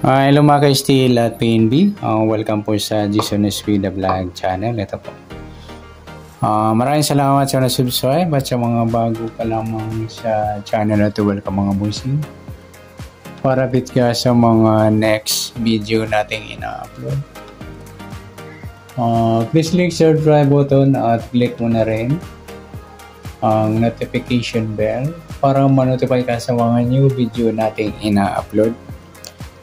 Hello mga ka-STL at PNB. Welcome po sa Jason SV The Vlog channel. Ito po. Maraming salamat sa na-subscribe at sa mga bago pa lamang sa channel na ito. Welcome mga bossing. Para bit ka sa mga next video nating ina-upload. Please click subscribe button at click mo na rin ang notification bell para ma-notify ka sa mga new video nating ina-upload.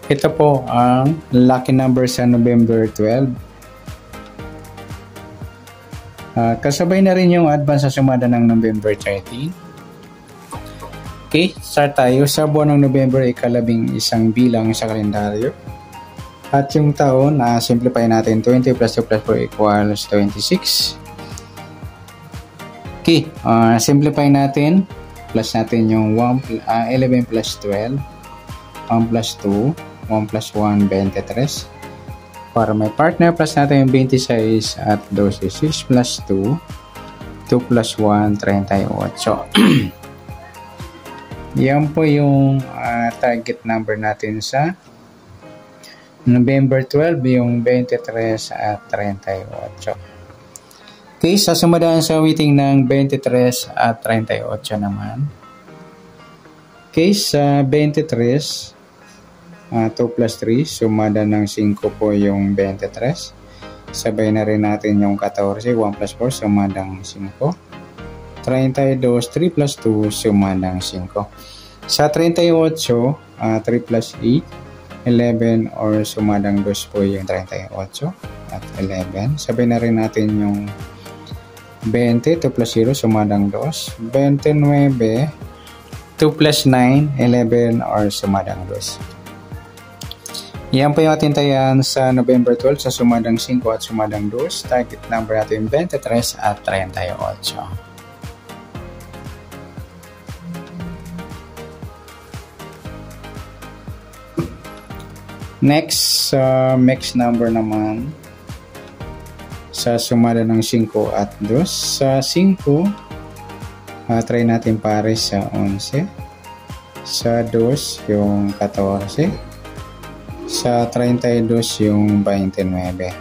Ito po ang lucky number sa November 12. Kasabay na rin yung advance sa sumada ng November 13. Okay, start tayo. Sa buwan ng November, ikalabing isang bilang sa kalendaryo. At yung taon, simplify natin 20 plus 2 plus 4 equals 26. Okay, simplify natin. Plus natin yung 11 plus 12. 1 plus 2. 1 plus 1, 23. Para may partner, plus natin yung 26 at 12. 6 plus 2, 2 plus 1, 38. Yan po yung target number natin sa November 12, yung 23 at 38. Okay, sasumadaan sa weighting ng 23 at 38 naman. Okay, sa 23, 2 plus 3, sumada ng 5 po yung 23. Sabay na rin natin yung 14, 1 plus 4, sumadang 5. 32, 3 plus 2, sumadang 5. Sa 38, 3 plus 8, 11 or sumadang 2 po yung 38 at 11. Sabay na rin natin yung 20, 2 plus 0, sumadang 2. 29, 2 plus 9, 11 or sumadang 2. Yan po yung ating tayan sa November 12 sa sumadang 5 at sumadang 2. Target number natin 23 at 38. Next, mix number naman sa sumada ng 5 at 2. Sa 5, try natin pares sa 11. Sa 2, yung 14. Sa 32 yung 29.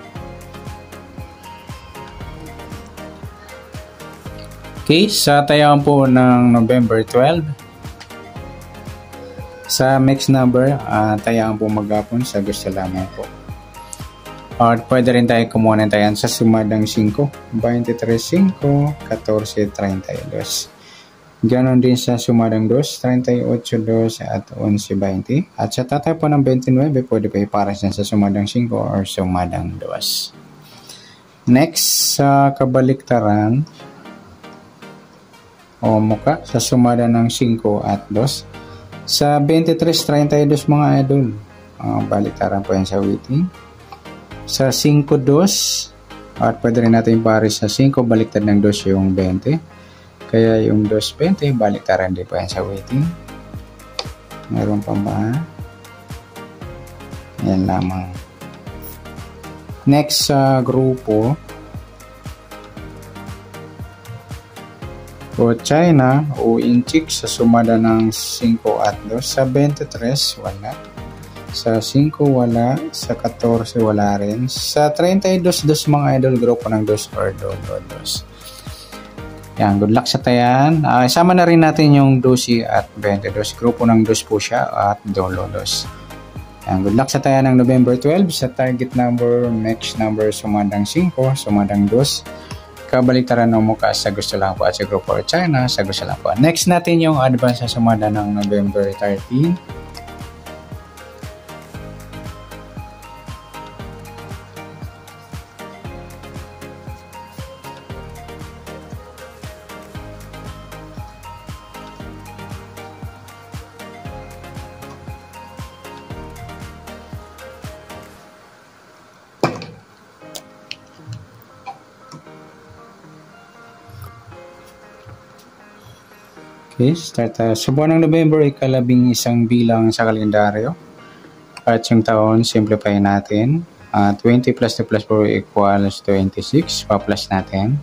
Okay, sa tayaan po ng November 12. Sa mix number, tayaan po maghapon sa gusto lamang po. At pwede rin tayo kumuha ng tayan sa sumadang 5, 23, 5, 14, 32. Ganon din sa sumadang 2, 38, 2 at 11, 20. At sa tatay po ng 29, pwede pa iparas sa sumadang 5 or sumadang 2. Next, sa kabaliktaran o muka, sa sumada ng 5 at 2. Sa 23, 32 mga idol, baliktaran po yan sa weighting. Sa 5, 2, at pwede rin natin iparas sa 5, baliktad ng 2 yung 20. Kaya yung 220, baliktaran din po yan sa weighting. Meron pa ba? Yan lamang. Next sa grupo. O China o Inchik sa sumada ng 5 at 2. Sa 23, wala. Sa 5, wala. Sa 14, wala rin. Sa 32, mga idol, grupo ng 2 or 2. Yan, good luck sa tayan. Isama na rin natin yung 12 at 22. Grupo ng 2 po siya at 2. Yan, good luck sa tayan ng November 12. Sa target number, next number, sumadang 5, sumadang 2. Kabaliktaran ng mukha sa gusto lang po at sa grupo or China sa gusto lang po. Next natin yung advance sa sumada ng November 13. Okay, start tayo. Sa buwan ng November, ikalabing isang bilang sa kalendaryo. At yung taon, simplify natin. 20 plus 2 plus 4 equals 26. Pa-plus natin.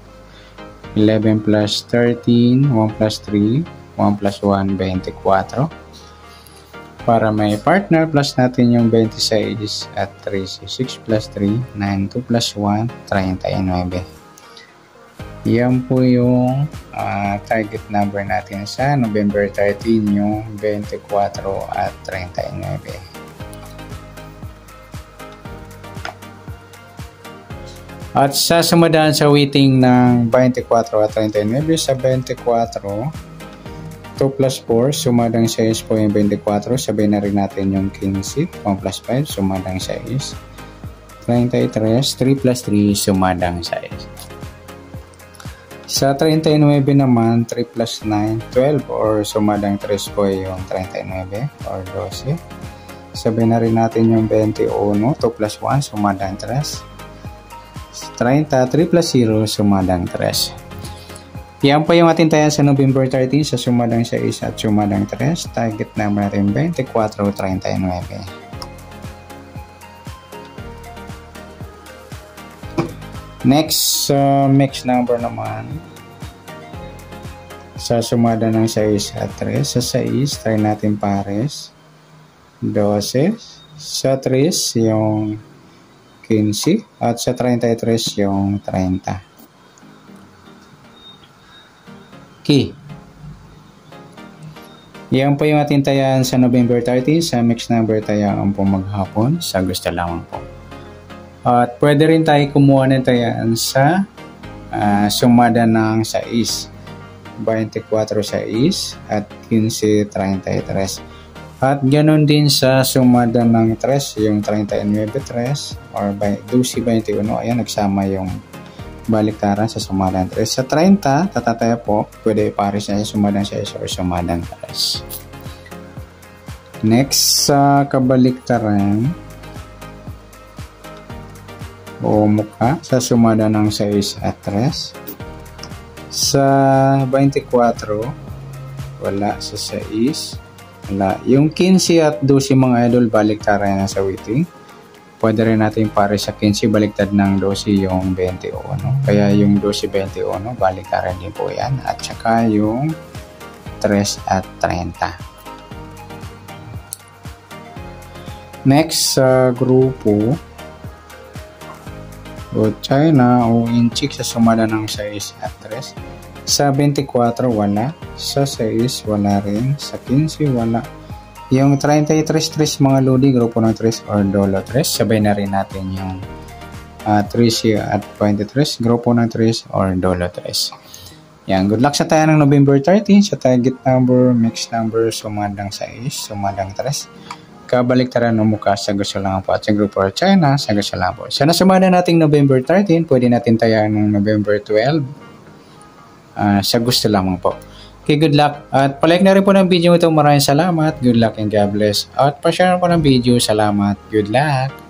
11 plus 13, 1 plus 3, 1 plus 1, 24. Para may partner, plus natin yung 26 at 3. 6 plus 3, 9, 2 plus 1, 39. Yan po yung target number natin sa November 13, yung 24 at 39. At sasamadaan sa weighting ng 24 at 39 sa 24, 2 plus 4, sumadang 6 po yung 24. Sabihin na rin natin yung 15, 1 plus 5, sumadang 6. 33, 3 plus 3, sumadang 6. Sa 39 naman, 3 plus 9, 12 or sumadang 3 po yung 39 or 12. Sabihin na rin natin yung 21, 2 plus 1, sumadang 3. 30, 3 plus 0, sumadang 3. Yan po yung ating tayan sa November 13 sa sumadang 6 at sumadang 3. Target number natin 2439. Next, mix number naman. Sa sumada ng 6 at 3. Sa 6, try natin pares. 12. Sa 3, yung 15 at sa 33 yung 30. Okay. Yan po yung ating tayaan sa November 30 sa mix number tayaan po maghapon sa gusto lamang po. At pwede rin tayo kumuha ng tayaan sa sumada ng 6. 24 6 at 15 33. At ganoon din sa sumada ng 3, yung 39 3 or 12 21, ayan nagsama yung baliktaran sa sumada ng 3. Sa 30, tatataya po, pwede ipares na sa sumada ng 6 or sumada ng 3. Next, sa kabaliktaran o mukha sa sumada ng 6 at 3. Sa 24, wala. Sa 6, wala. Yung 15 at 12 mga idol, baliktaran na sa weighting. Pwede rin natin pare sa 15, baliktad ng 12 yung 21. Kaya yung 12-21, baliktaran din po yan. At saka yung 3 at 30. Next, sa grupo o China o Inchik sa sumada ng 6 at 3. Sa 24, wala. Sa 6, wala rin. Sa 15, wala. Yung 33-3 mga lodi, grupo ng 3 or dolo 3. Sabay na rin natin yung 3 at 23, grupo ng 3 or dolo 3. Yan. Good luck sa tayo ng November 13. Sa target number, mix number, sumadang 6, sumadang 3. Kabaliktaran ng mukha sa gusto lang po. At sa grupo or China, sa gusto lang po. Sa nasumada nating November 13, pwede natin tayo ng November 12. Sa gusto lamang po. Okay, good luck. At palike na rin po ng video ito. Maraming salamat. Good luck and God bless. At pa-share po ng video. Salamat. Good luck.